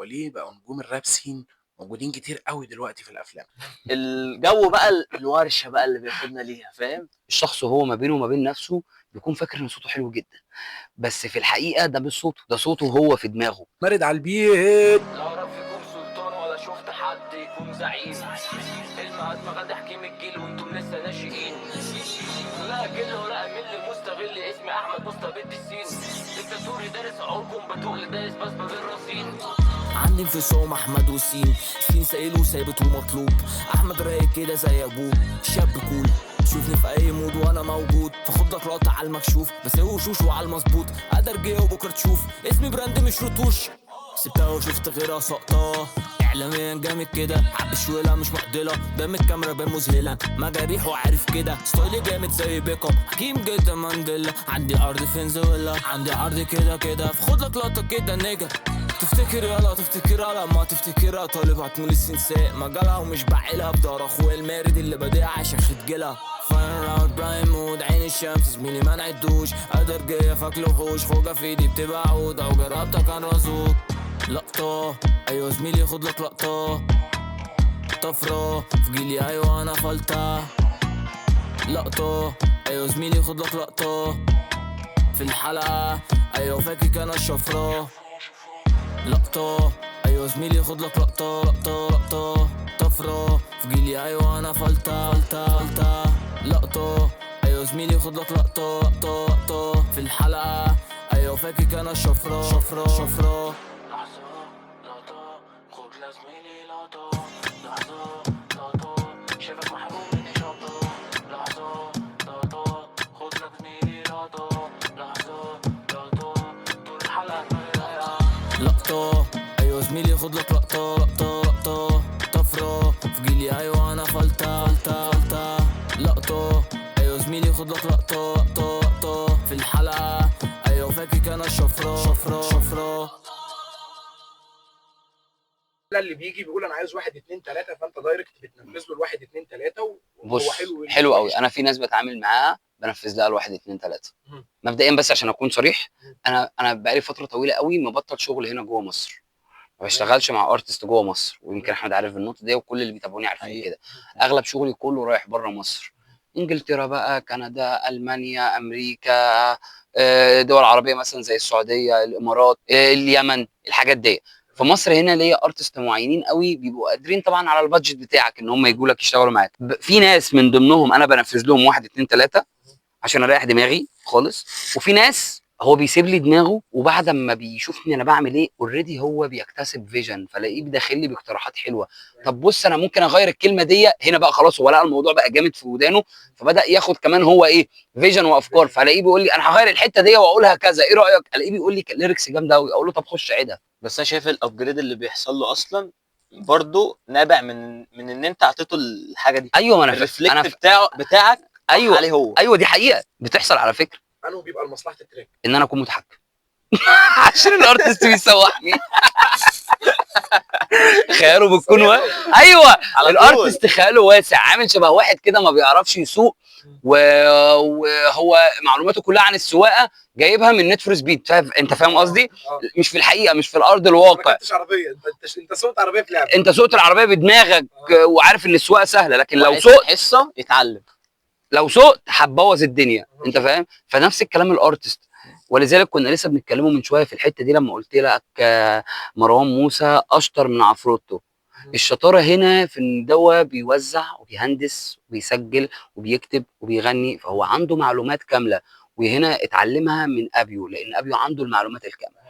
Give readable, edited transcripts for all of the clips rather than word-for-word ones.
حواليه بقوا نجوم الراب سين موجودين كتير قوي دلوقتي في الافلام. الجو بقى الورشه بقى اللي بياخدنا ليها، فاهم؟ الشخص وهو ما بينه وما بين نفسه بيكون فاكر ان صوته حلو جدا، بس في الحقيقه ده مش صوته، ده صوته هو في دماغه. مرد على البيت. لا اعرف يكون سلطان ولا شفت حد يكون زعيم. المهاتما غاندي حكيم الجيل وانتم لسه ناشئين. لا كده ولا امل مستغل اسمي احمد مستبد السين. دكتاتوري دارس عقولكم بتقل دايس بس ما بين راسين. عندي انفصام احمد وسين، سين سائل وثابت ومطلوب. احمد رايق كده زي ابوه، شاب كول شوفني في اي مود وانا موجود. فاخد لك لقطه على المكشوف بس هو وشوش وعلى المظبوط. قدر جه وبكره تشوف اسمي براند مش رتوش. سبتها وشفت غيرها سقطاه اعلاميا جامد كده، حب الشويله مش معضله. دم الكاميرا بان مذهلا مجاريح وعارف كده. ستايلي جامد زي بيك اب حكيم جدا مانديلا. عندي عرض فنزويلا عندي عرض كده كده. فخد لك لقطه كده نيجا. تفتكر يلا تفتكر يلا ما تفتكرها. طالب هتمول السنساء مجالها ومش بعيلها. بدار اخويا المارد اللي بديع عشان خدجلها. فاير راوند برايم مود عين الشمس زميلي ما نعدوش. قدر جايه فاكله وحوش خوجه في ايدي بتبقى عود. او جربتك كان رزوق لقطة ايوه زميلي خد لك لقطة. طفرة في جيلي ايوه انا فلتة. لقطة ايوه زميلي خد لك لقطة. في الحلقة ايوه فاكك انا الشفرة. لقطة ايوه زميلي خد لك لقطة لقطة. طفرة في جيلي ايوه انا فلتة. لقطة ايوه زميلي خد لك لقطة. في الحلقة ايوه فاكك انا الشفرة. خد لازميلي لقطة. لحظة شايفك محروم من إشارة. لحظة خد لازميلي لقطة. لحظة طول الحلقة دماغي. لقطة أيوة زميلي خد لك لقطة. طفرة في جيلي أيوة أنا فلتة. لقطة أيوة زميلي خد لك لقطة. في الحلقة أيوة فاكك أنا الشفرة. اللي بيجي بيقول انا عايز 1 2 3 فانت دايركت بتنفذ له 1 2 3 وهو بص حلو قوي. انا في ناس بتعامل معاها بنفذ لها الواحد اتنين تلاته. مبدئيا بس عشان اكون صريح، انا بقالي فتره طويله قوي مبطل شغل هنا جوه مصر. ما بشتغلش مع ارتست جوه مصر، ويمكن احمد عارف النقطه دي وكل اللي بيتابعوني عارفين كده. اغلب شغلي كله رايح بره مصر، انجلترا بقى، كندا، المانيا، امريكا، دول عربيه مثلا زي السعوديه، الامارات، اليمن، الحاجات دي. في مصر هنا ليا ارتست معينين قوي بيبقوا قادرين طبعا على البادجت بتاعك ان هم يجوا لك يشتغلوا معاك. في ناس من ضمنهم انا بنفذ لهم 1 2 3 عشان اريح دماغي خالص. وفي ناس هو بيسيب لي دماغه وبعد ما بيشوفني انا بعمل ايه اوريدي هو بيكتسب فيجن، فلاقيه داخل لي باقتراحات حلوه. طب بص انا ممكن اغير الكلمه دي هنا بقى. خلاص هو لقى الموضوع بقى جامد في ودانه، فبدا ياخد كمان هو ايه فيجن وافكار. فلاقيه بيقول لي انا هغير الحته دي واقولها كذا، ايه رايك؟ الاقيه بيقول لي ليركس جامده قوي، اقول له طب خش عيدها. بس انا شايف الابجريد اللي بيحصل له اصلا برضه نابع من ان انت اعطيته الحاجه دي. ايوه ما انا الريفلكت بتاعك ايوه عليه هو. ايوه دي حقيقه بتحصل على فكره. انه بيبقى لمصلحه التراك ان انا اكون متحكم عشان الارتست بيسوحني. خياله بتكون ايوه الارتست خياله واسع، عامل شبه واحد كده ما بيعرفش يسوق وهو معلوماته كلها عن السواقه جايبها من نت فور سبيد. انت فاهم قصدي؟ مش في الحقيقه، مش في الارض الواقع. انت عربيه، انت سوقت عربيه في لعبه، انت سوقت العربيه بدماغك وعارف ان السواقه سهله، لكن لو سوقت سوقت حصه يتعلم، لو سوقت هتبوظ الدنيا. انت فاهم؟ فنفس الكلام الارتست. ولذلك كنا لسه بنتكلموا من شويه في الحته دي لما قلت لك مروان موسى اشطر من عفروتو. الشطاره هنا في ان دوا بيوزع وبيهندس وبيسجل وبيكتب وبيغني، فهو عنده معلومات كامله، وهنا اتعلمها من ابيو لان ابيو عنده المعلومات الكامله.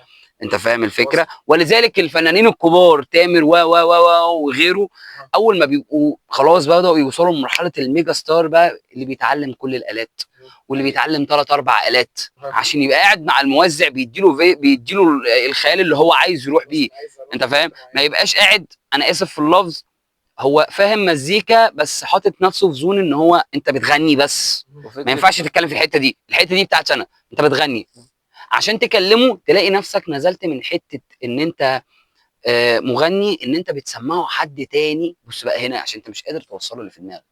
انت فاهم الفكره؟ ولذلك الفنانين الكبار تامر وغيره اول ما بيبقوا خلاص بداوا يوصلوا لمرحله الميجا ستار بقى، اللي بيتعلم كل الالات واللي بيتعلم 3 4 الات عشان يبقى قاعد مع الموزع بيديله الخيال اللي هو عايز يروح بيه. انت فاهم؟ ما يبقاش قاعد، انا اسف في اللفظ، هو فاهم مزيكا بس حاطط نفسه في زون ان هو انت بتغني بس، ما ينفعش تتكلم في الحته دي بتاعتي انا، انت بتغني. عشان تكلمه تلاقي نفسك نزلت من حته ان انت مغني، ان انت بتسمعه حد تاني. بص بقى هنا عشان انت مش قادر توصله اللي في دماغك،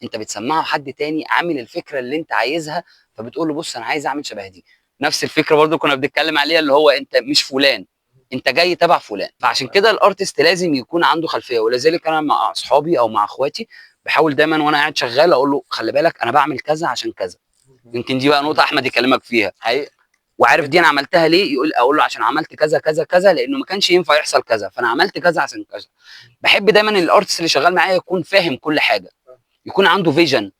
انت بتسمعه حد تاني عامل الفكره اللي انت عايزها، فبتقول له بص انا عايز اعمل شبه دي. نفس الفكره برضو كنا بنتكلم عليها، اللي هو انت مش فلان، انت جاي تبع فلان. فعشان كده الارتست لازم يكون عنده خلفيه، ولذلك انا مع اصحابي او مع اخواتي بحاول دايما وانا قاعد شغال اقول له خلي بالك انا بعمل كذا عشان كذا. يمكن دي بقى نقطه احمد يكلمك فيها، حقيقي. وعارف دي انا عملتها ليه، اقول له عشان عملت كذا كذا كذا، لانه ما كانش ينفع يحصل كذا، فانا عملت كذا عشان كذا. بحب دايما الارتست اللي شغال معايا يكون فاهم كل حاجه، يكون عنده فيجن،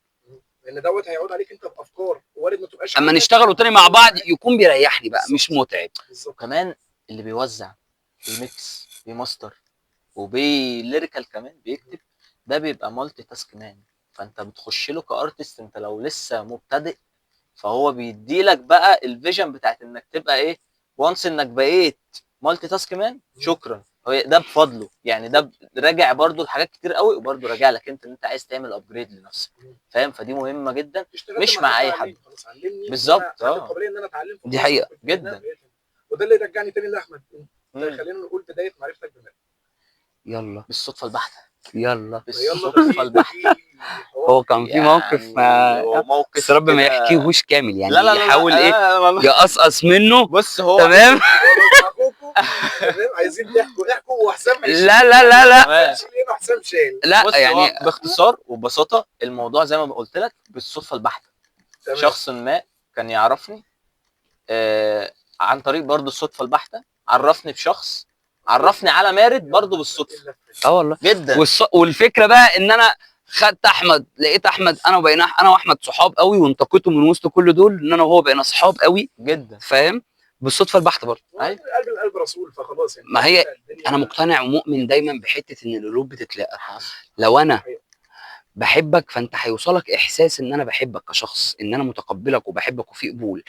لان دوت هيعود عليك انت بافكار وارد ما تبقاش اما عندك. نشتغلوا تاني مع بعض يكون بيريحني بقى مش متعب. بالظبط. وكمان اللي بيوزع بيميكس بيماستر وبيليريكال كمان بيكتب، ده بيبقى مالتي تاسك مان. فانت بتخش له كارتست، انت لو لسه مبتدئ فهو بيديلك بقى الفيجن بتاعت انك تبقى ايه، وانس انك بقيت مالتي تاسك مان شكرا. هو ده بفضله يعني، ده راجع برضو لحاجات كتير قوي، وبرضو راجع لك انت ان انت عايز تعمل ابجريد لنفسك، فاهم؟ فدي مهمه جدا، اشتغلت مش مع حد اي علمني، حد. خلاص علمني. بالظبط، وأنا عندي القابليه ان انا اتعلم. دي حقيقة. جدا. وده اللي يرجعني تاني لاحمد. مم. خلينا نقول بدايه معرفتك بميرنا. يلا بالصدفه البحته. يلا. بالصدفه البحته. هو كان في موقف هو موقف بس رب ما كده. يحكيهوش كامل يعني، لا لا لا يحاول لا ايه لا لا. يقصقص منه. بص هو تمام. اخوكم تمام، عايزين تحكوا وحسام هيشيل. لا لا لا لا تمام. هيشيل هنا وحسام شايل. لا بص يعني هو باختصار وببساطه الموضوع زي ما قلت لك بالصدفه البحته. تمام. شخص ما كان يعرفني عن طريق برضو الصدفه البحته، عرفني بشخص، عرفني على مارد برضو بالصدفه والله. جدا. والفكره بقى ان انا خدت احمد، لقيت احمد انا وبقينا انا واحمد صحاب قوي، وانتقيته من وسط كل دول ان انا وهو بقينا صحاب قوي، جدا. فاهم؟ بالصدفه البحته برضه. قلب القلب رسول، فخلاص يعني. ما هي الدنيا انا مقتنع ومؤمن دايما بحته ان القلوب بتتلاقى. حصل. لو انا حقيقة. بحبك فانت هيوصلك احساس ان انا بحبك كشخص، ان انا متقبلك وبحبك وفي قبول.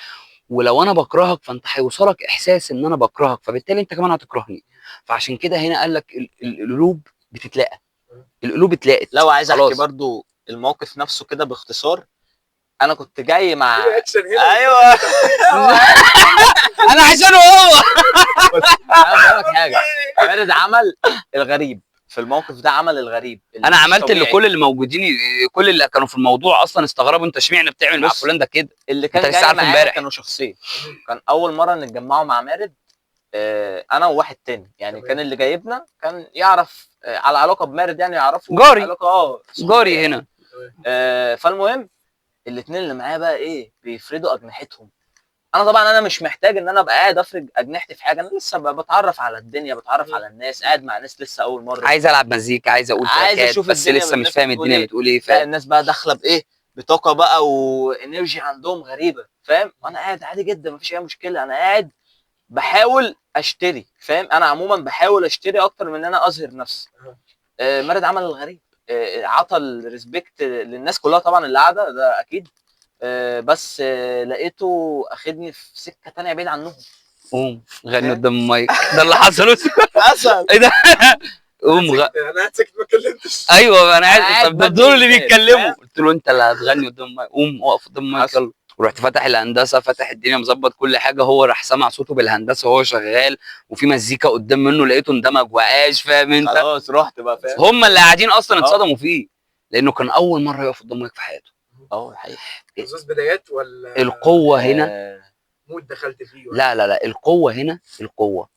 ولو انا بكرهك فانت هيوصلك احساس ان انا بكرهك، فبالتالي انت كمان هتكرهني. فعشان كده هنا قال لك القلوب بتتلاقى. القلوب اتلاقت. لو عايز احكي خلاص. برضو الموقف نفسه كده باختصار، انا كنت جاي مع في اكشن هنا. ايوه انا عشان هو بس انا فاهمك حاجه. مارد عمل الغريب في الموقف ده، عمل الغريب انا مش عملت اللي طبيعي. كل اللي موجودين، كل اللي كانوا في الموضوع اصلا استغربوا انت اشمعنى بتعمل مع بص، فلان ده كده. اللي كان انت لسه جاي عارفه معايا امبارح. كانوا شخصين. كان اول مره نتجمعوا مع مارد انا وواحد تاني يعني. تمام. كان اللي جايبنا كان يعرف على علاقه بمارد يعني، يعرفه جاري. علاقه جاري هنا. فالمهم الاثنين اللي معايا بقى ايه بيفردوا اجنحتهم. انا طبعا انا مش محتاج ان انا ابقى قاعد افرد اجنحتي في حاجه، انا لسه بتعرف على الدنيا، بتعرف على الناس، قاعد مع ناس لسه اول مره. عايز العب مزيكا، عايز اقول عايز تراكات، اشوف بس الدنيا لسه مش الناس فاهم بتقول الدنيا ايه. بتقول ايه، لا فاهم؟ الناس بقى داخله بايه، بطاقه بقى وانرجي عندهم غريبه، فاهم؟ وانا قاعد عادي جدا مفيش اي مشكله، انا قاعد بحاول اشتري، فاهم؟ انا عموما بحاول اشتري اكتر من ان انا اظهر نفسي. مارد عمل الغريب، عطى الريسبكت للناس كلها طبعا اللي قاعده ده اكيد. بس لقيته اخدني في سكه تانية بعيد عنهم. قوم غني قدام المايك، ده اللي حصل. حصل. ايه ده؟ قوم انا قاعد ساكت ما اتكلمتش. ايوه انا قاعد عارف. طب ده بدي دول اللي مثال، بيتكلموا. فاهم؟ قلت له انت اللي هتغني قدام المايك، قوم اقف قدام المايك حصل. يلا. ورحت فاتح الهندسه، فاتح الدنيا، مظبط كل حاجه. هو راح سمع صوته بالهندسه وهو شغال، وفي مزيكا قدام منه، لقيته اندمج وعاش، فاهم انت؟ خلاص رحت بقى، فاهم؟ هم اللي قاعدين اصلا اتصدموا فيه، لانه كان اول مره يقف قدام مايك في حياته. الحقيقه حظوظ بدايات ولا القوه هنا. مود دخلت فيه ولا؟ لا لا لا، القوه هنا، القوه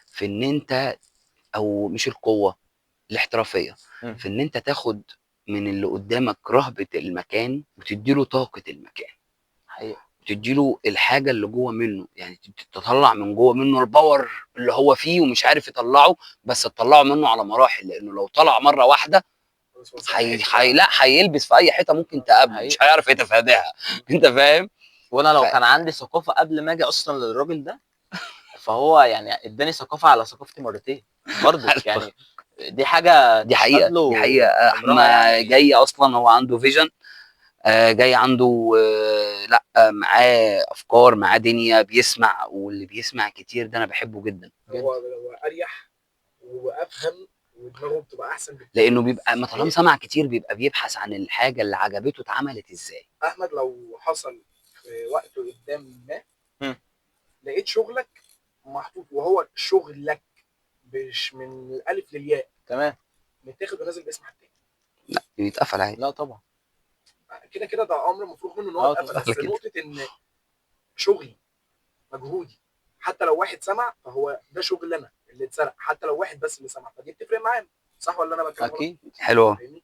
في ان انت، او مش القوه، الاحترافيه في ان انت تاخد من اللي قدامك رهبه المكان وتديله طاقه المكان، حقيقه. تديله الحاجه اللي جوه منه، يعني تطلع من جوه منه الباور اللي هو فيه ومش عارف يطلعه، بس تطلعه منه على مراحل، لانه لو طلع مره واحده لا هيلبس في اي حته ممكن تقابله، مش هيعرف يتفاداها. انت فاهم؟ وانا لو كان عندي ثقافه قبل ما اجي اصلا للراجل ده، فهو يعني اداني ثقافه على ثقافتي مرتين برضه يعني. دي حاجه دي حقيقه، دي حقيقه. عمرها احنا يعني. جاي اصلا هو عنده فيجن، جاي عنده لا معاه افكار، معاه دنيا، بيسمع، واللي بيسمع كتير ده انا بحبه جدا. هو اريح وافهم ودماغه بتبقى احسن بكتير، لانه بيبقى ما طالما سمع كتير بيبقى بيبحث عن الحاجه اللي عجبته اتعملت ازاي. احمد لو حصل في وقت قدام ما لقيت شغلك محطوط، وهو شغلك مش من الالف للياء تمام، متاخد ونازل باسم حد تاني، لا بيتقفل عادي. لا طبعا كده ده امر مفروغ منه ان هو اتقفل. بس كده. نقطه ان شغلي مجهودي حتى لو واحد سمع فهو ده شغلنا اللي اتسرق، حتى لو واحد بس اللي سمع فدي بتفرق معانا، صح ولا انا بتكلم غلط؟ اكيد حلوه. فاهمني؟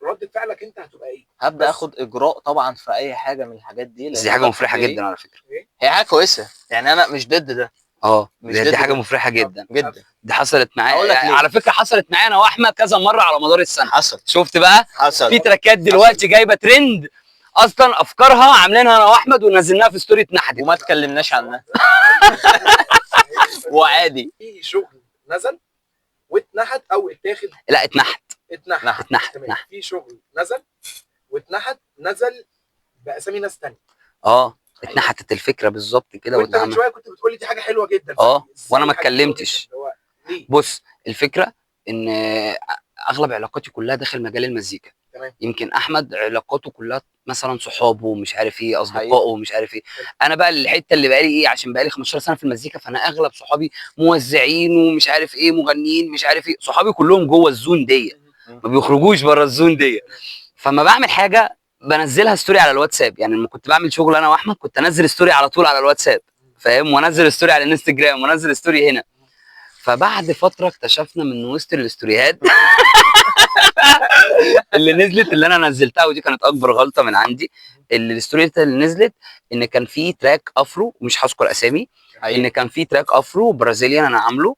فرده فعلك انت هتبقى ايه؟ هبدا بس. اخد اجراء طبعا في اي حاجه من الحاجات دي، بس لأن دي حاجه ده مفرحه طبيعي. جدا على فكره. هي حاجه كويسه يعني، انا مش ضد ده مش دي ضد حاجه ده. مفرحه جدا جدا. دي حصلت هقول معايا لك يعني ليه. على فكره، حصلت معايا انا واحمد كذا مره على مدار السنه. حصل شفت بقى في حصل تراكات دلوقتي جايبه ترند اصلا افكارها عاملينها انا واحمد ونزلناها في ستوري اتنحدت. وما تكلمناش عنها وعادي. في شغل نزل واتنحت او اتاخد. لا اتنحت اتنحت اتنحت. في شغل نزل واتنحت، نزل باسامي ناس تانية. اتنحتت الفكره بالظبط كده وانت من شويه كنت بتقول لي دي حاجه حلوه جدا. وانا ما إزاي حاجة حلوة اتكلمتش. جداً؟ هو ليه؟ بص الفكره ان اغلب علاقاتي كلها داخل مجال المزيكا. تمام. يمكن احمد علاقاته كلها مثلا صحابه ومش عارف ايه، اصدقائه حقيقي. ومش عارف ايه. انا بقى الحته اللي بقالي ايه، عشان بقالي 15 سنه في المزيكا، فانا اغلب صحابي موزعين ومش عارف ايه، مغنيين مش عارف ايه، صحابي كلهم جوه الزون دي، ما بيخرجوش بره الزون دي. فما بعمل حاجه بنزلها ستوري على الواتساب. يعني لما كنت بعمل شغل انا واحمد كنت انزل ستوري على طول على الواتساب، فاهم، وانزل ستوري على الانستجرام وانزل ستوري هنا. فبعد فتره اكتشفنا من وسط الاستوريات اللي نزلت اللي انا نزلتها، ودي كانت اكبر غلطه من عندي، الستوريات اللي نزلت ان كان في تراك افرو، مش هذكر اسامي، ان كان في تراك افرو برازيليان انا عامله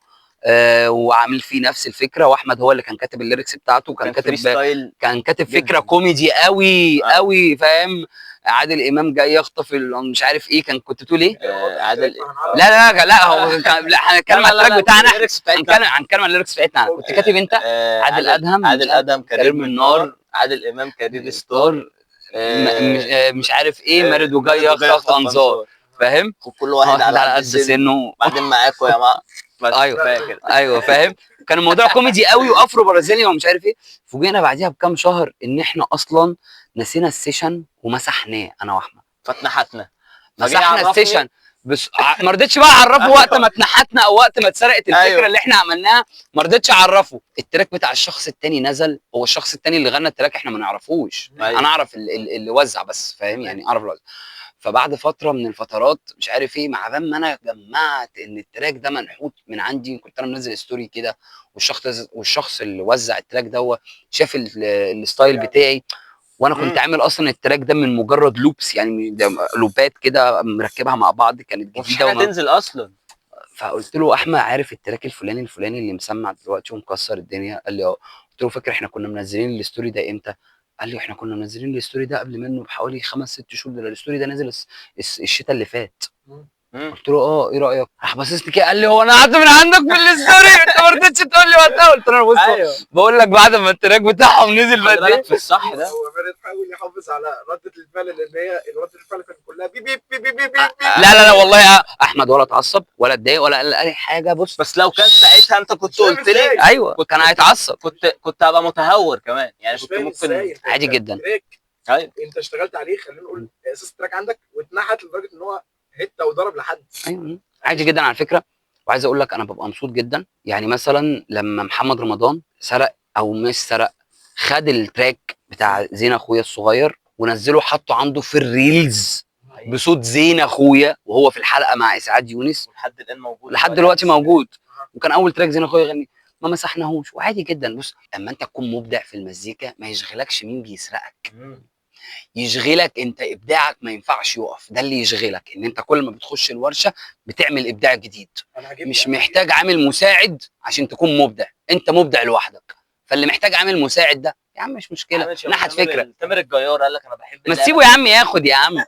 وعامل فيه نفس الفكره، واحمد هو اللي كان كاتب الليركس بتاعته، وكان كان كاتب فكره كوميدي قوي قوي، فاهم. عادل امام جاي يخطف مش عارف ايه، كنت بتقول ايه؟ عادل. لا هو كان، لا هنتكلم عن التراك بتاعنا، هنتكلم عن الليركس بتاعتنا. كنت كاتب انت عادل ادهم كريم النار، عادل امام كارير ستار، مش عارف ايه، مارد وجاي يخطف انظار، فاهم. وكل واحد على قد سنه بعدين معاكوا يا ما. ايوه فاهم. كان الموضوع كوميدي قوي وافرو برازيلي ومش عارف ايه. فوجئنا بعديها بكام شهر ان احنا اصلا نسينا السيشن ومسحناه انا واحمد. فاتنحتنا مسحنا السيشن بس ما رضيتش بقى اعرفه وقت ما اتنحتنا او وقت ما اتسرقت الفكره اللي احنا عملناها. ما رضيتش اعرفه. التراك بتاع الشخص التاني نزل، هو الشخص التاني اللي غنى التراك احنا ما نعرفوش. انا اعرف اللي وزع بس، فاهم يعني، اعرف الوزع. فبعد فتره من الفترات مش عارف ايه، مع ما انا جمعت ان التراك ده منحوت من عندي، كنت انا منزل ستوري كده، والشخص اللي وزع التراك ده شاف الستايل بتاعي، وانا كنت عامل اصلا التراك ده من مجرد لوبس، يعني لوبات كده مركبها مع بعض، كانت جديده تنزل اصلا. فقلت له احمد عارف التراك الفلاني اللي مسمع دلوقتي ومكسر الدنيا؟ قال لي اه. قلت له فاكر احنا كنا منزلين الستوري ده امتى؟ قال لي احنا كنا منزلين الستوري ده قبل منه بحوالي 5-6 شهور، ده الستوري ده نزل الشتاء اللي فات. قلت له اه ايه رايك؟ راح باصص لي كده قال لي هو انا قعدت من عندك في الستوري انت ما رضيتش تقول لي وقتها. قلت له بص بقول لك بعد ما التراك بتاعهم نزل بدري في الصح ده. هو مارد حاول يحافظ على رده الفعل، لان هي رده الفعل كانت كلها بي بي بي بي بي بي. لا والله يا احمد ولا اتعصب ولا اتضايق ولا قال اي حاجه. بص بس لو كان ساعتها انت كنت قلت لي ايوه كان هيتعصب، كنت هبقى متهور كمان يعني، كنت ممكن عادي جدا. ايوه انت اشتغلت عليه، خلينا نقول اساس التراك عندك واتنحت لدرجه ان هو هته وضرب لحد. ايوه عادي جدا على فكره. وعايز اقول لك انا ببقى مبسوط جدا، يعني مثلا لما محمد رمضان سرق او مش سرق، خد التراك بتاع زين اخويا الصغير ونزله حطه عنده في الريلز بصوت زين اخويا وهو في الحلقه مع اسعاد يونس، لحد الان موجود، لحد دلوقتي موجود، وكان اول تراك زين اخويا يغني، ما مسحناهوش وعادي جدا. بص اما انت تكون مبدع في المزيكا ما يشغلكش مين بيسرقك، يشغلك انت ابداعك ما ينفعش يقف. ده اللي يشغلك ان انت كل ما بتخش الورشه بتعمل ابداع جديد، مش محتاج عامل مساعد عشان تكون مبدع، انت مبدع لوحدك. فاللي محتاج عامل مساعد ده يا عم مش مشكله، نحت فكره. تامر الجيار قال لك انا بحب ما تسيبه يا عم ياخد يا عم.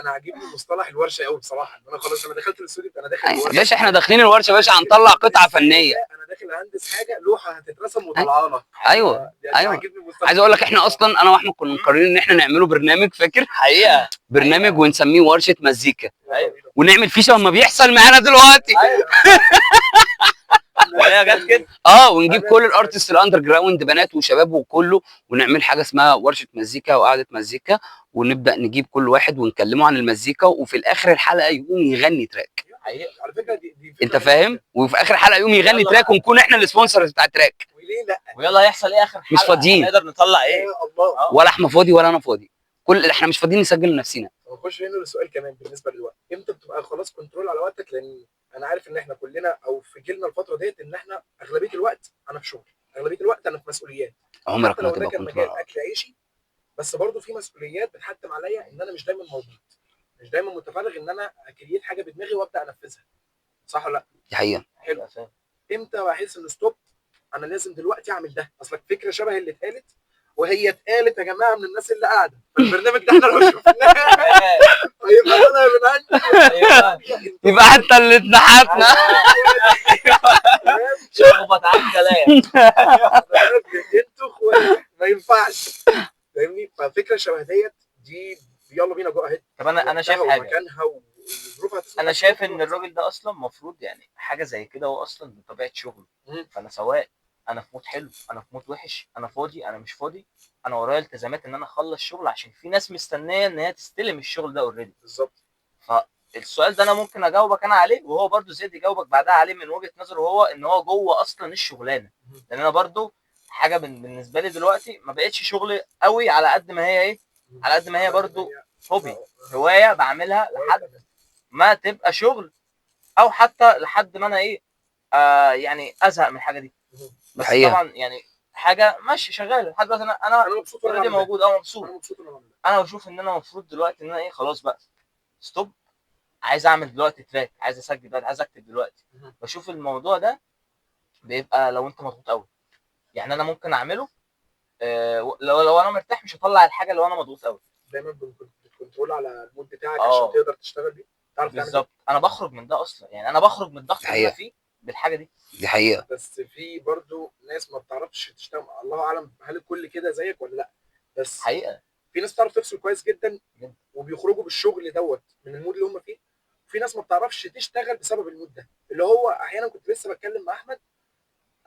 انا عاجبني مصطلح الورشه قوي بصراحه. انا خلاص انا دخلت الاستوديو، انا داخل الورشه يا باشا، احنا داخلين الورشه يا باشا هنطلع قطعه فنيه. انا داخل اهندس حاجه، لوحه هتترسم وطالعه لك. ايوه عايز اقول لك احنا اصلا انا واحمد كنا مقررين ان احنا نعمله برنامج، فاكر حقيقه برنامج ونسميه ورشه مزيكا، ونعمل فيه شبه ما بيحصل معانا دلوقتي. هي جت كده ونجيب كل الارتست الاندر جراوند بنات وشباب وكله، ونعمل حاجه اسمها ورشه مزيكا وقعده مزيكا، ونبدا نجيب كل واحد ونكلمه عن المزيكا، وفي الاخر الحلقه يقوم يغني تراك. على فكره دي انت فاهم، وفي اخر الحلقه يقوم يغني تراك ونكون احنا السبونسر بتاع التراك. وليه لا؟ ويلا هيحصل ايه اخر حلقه؟ مش فاضيين، نقدر نطلع ايه؟ الله. ولا احنا فاضي ولا انا فاضي، احنا مش فاضيين نسجل لنفسنا. ونخش هنا لسؤال كمان بالنسبه للوقت. امتى بتبقى خلاص كنترول على وقتك؟ لان انا عارف ان احنا كلنا او في جيلنا الفتره ديت ان احنا اغلبيه الوقت انا في شغل، اغلبيه الوقت انا في مسؤوليات، عمرك حتى ما لو ده تبقى كان كنترول. مجال اكل عيشي، بس برضه في مسؤوليات بتحتم عليا ان انا مش دايما موجود، مش دايما متفرغ ان انا اكريت حاجه بدماغي وابدا انفذها، صح ولا لا؟ دي حقيقه. حلو. امتى بحس ان ستوب، انا لازم دلوقتي اعمل ده؟ اصلك فكره شبه اللي اتقالت، وهي اتقالت يا جماعه من الناس اللي قاعده فالبرنامج ده احنا لو شفناه هيبقى طالع من عندي يبقى حتى اللي اتنحتنا. شخبط على الكلام. انتوا اخوات ما ينفعش، فاهمني؟ ففكره شبه دي يلا بينا جو اهيد. طب انا شايف حاجه، ومكانها وظروفها هتسمح انا لك شايف تروح ان الراجل ده اصلا المفروض يعني حاجه زي كده، هو اصلا بطبيعه شغله. فانا سواء انا في مود حلو، انا في مود وحش، انا فاضي، انا مش فاضي، انا ورايا التزامات ان انا اخلص شغل عشان في ناس مستنيه ان هي تستلم الشغل ده اوريدي. بالظبط. فالسؤال ده انا ممكن اجاوبك انا عليه، وهو برضو زياد يجاوبك بعدها عليه من وجهه نظره هو، ان هو جوه اصلا الشغلانه. لان انا برضو حاجه بالنسبه لي دلوقتي ما بقتش شغل قوي على قد ما هي ايه، على قد ما هي برضو هوبي، هوايه بعملها لحد ما تبقى شغل، او حتى لحد ما انا ايه يعني ازهق من الحاجه دي. بس حقيقة. طبعا يعني حاجه ماشي شغاله لحد دلوقتي، انا مبسوط اوريدي موجود، مبسوط. انا مبسوط ان انا بعمل ده. انا بشوف ان انا المفروض دلوقتي ان انا ايه، خلاص بقى ستوب، عايز اعمل دلوقتي تراك، عايز اسجل دلوقتي، عايز اكتب دلوقتي. بشوف الموضوع ده بيبقى لو انت مضغوط قوي، يعني انا ممكن اعمله لو انا مرتاح مش هطلع الحاجه لو انا مضغوط قوي. دايما بتكنترول على المود بتاعك عشان تقدر تشتغل بيه، تعرف تعمل بالظبط. انا بخرج من ده اصلا، يعني انا بخرج من الضغط اللي انا فيه بالحاجه دي. دي حقيقه. بس في برضو ناس ما بتعرفش تشتغل، الله اعلم هل الكل كده زيك ولا لا، بس حقيقه في ناس بتعرف تفصل كويس جدا وبيخرجوا بالشغل دوت من المود اللي هم فيه، وفي ناس ما بتعرفش تشتغل بسبب المود ده، اللي هو احيانا كنت لسه بتكلم مع احمد،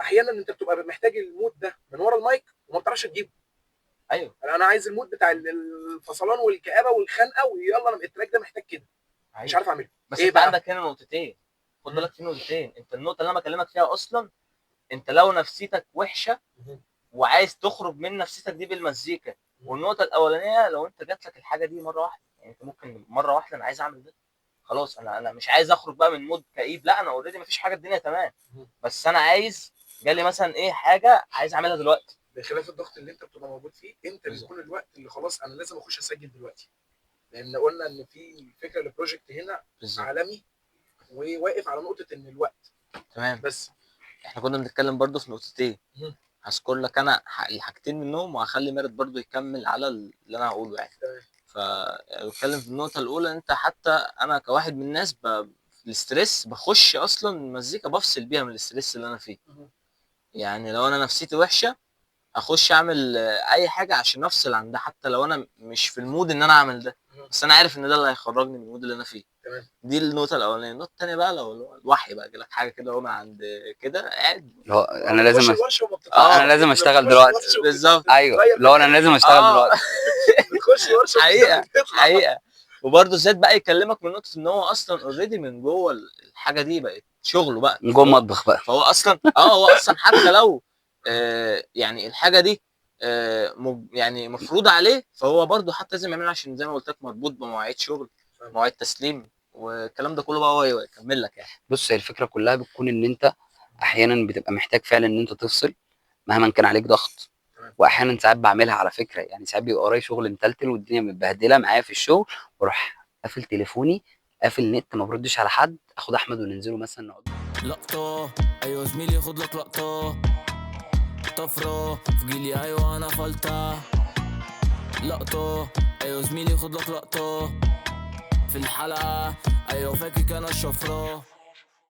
احيانا انت بتبقى محتاج المود ده من ورا المايك وما بتعرفش تجيبه. ايوه انا عايز المود بتاع الفصلان والكآبه والخنقه، ويلا انا التراك ده محتاج كده، مش عارف اعمله. بس انت عندك هنا نقطتين، خد بالك في نقطتين. انت النقطه اللي انا بكلمك فيها اصلا، انت لو نفسيتك وحشه وعايز تخرج من نفسيتك دي بالمزيكا، والنقطه الاولانيه لو انت جات لك الحاجه دي مره واحده، يعني انت ممكن مره واحده انا عايز اعمل ده، خلاص انا مش عايز اخرج بقى من مود كئيب، لا انا اوريدي مفيش حاجه، الدنيا تمام، بس انا عايز جالي مثلا ايه حاجه عايز اعملها دلوقتي. بخلاف الضغط اللي انت بتبقى موجود فيه، انت بيكون الوقت اللي خلاص انا لازم اخش اسجل دلوقتي، لان قلنا ان في فكره للبروجكت هنا عالمي وواقف على نقطه ان الوقت تمام. بس احنا كنا بنتكلم برضو في نقطتين، هذكر لك انا الحاجتين منهم وهخلي مارد برضو يكمل على اللي انا هقوله يعني. فبتكلم في النقطه الاولى، انت حتى انا كواحد من الناس الاستريس بخش اصلا المزيكا بفصل بيها من الاستريس اللي انا فيه. يعني لو انا نفسيتي وحشه اخش اعمل اي حاجه عشان افصل عن ده، حتى لو انا مش في المود ان انا اعمل ده، بس انا عارف ان ده اللي هيخرجني من المود اللي انا فيه. دي النقطه الاولانيه. النقطه الثانيه بقى لو الوحي بقى جالك حاجه كده وانا عند كده قاعد، انا لازم انا لازم اشتغل دلوقتي. بالظبط. ايوه لو انا لازم اشتغل دلوقتي. بتخش ورشه حقيقه. وبرده زاد بقى يكلمك من نقطه ان هو اصلا اوريدي من جوه الحاجه دي بقت شغله بقى، من جوه المطبخ بقى. فهو اصلا هو اصلا حتى لو يعني الحاجه دي يعني مفروض عليه، فهو برضه حتى لازم يعملها عشان زي ما قلت لك مربوط بمواعيد شغل، مواعيد تسليم، والكلام ده كله بقى هو يكمل لك يعني. بص، هي الفكره كلها بتكون ان انت احيانا بتبقى محتاج فعلا ان انت تفصل مهما كان عليك ضغط، واحيانا ساعات بعملها على فكره، يعني ساعات بيبقى ورايا شغل متلتل والدنيا متبهدله معايا في الشغل، واروح قافل تليفوني، قافل نت، ما بردش على حد، اخد احمد وننزله مثلا نقعد لقطه. ايوه زميلي خد لك لقطه، طفره في جيلي، ايوه انا فلتة لقطه. ايوه زميلي خد لك لقطه في الحلقه، ايوه فاكر كان الشفره.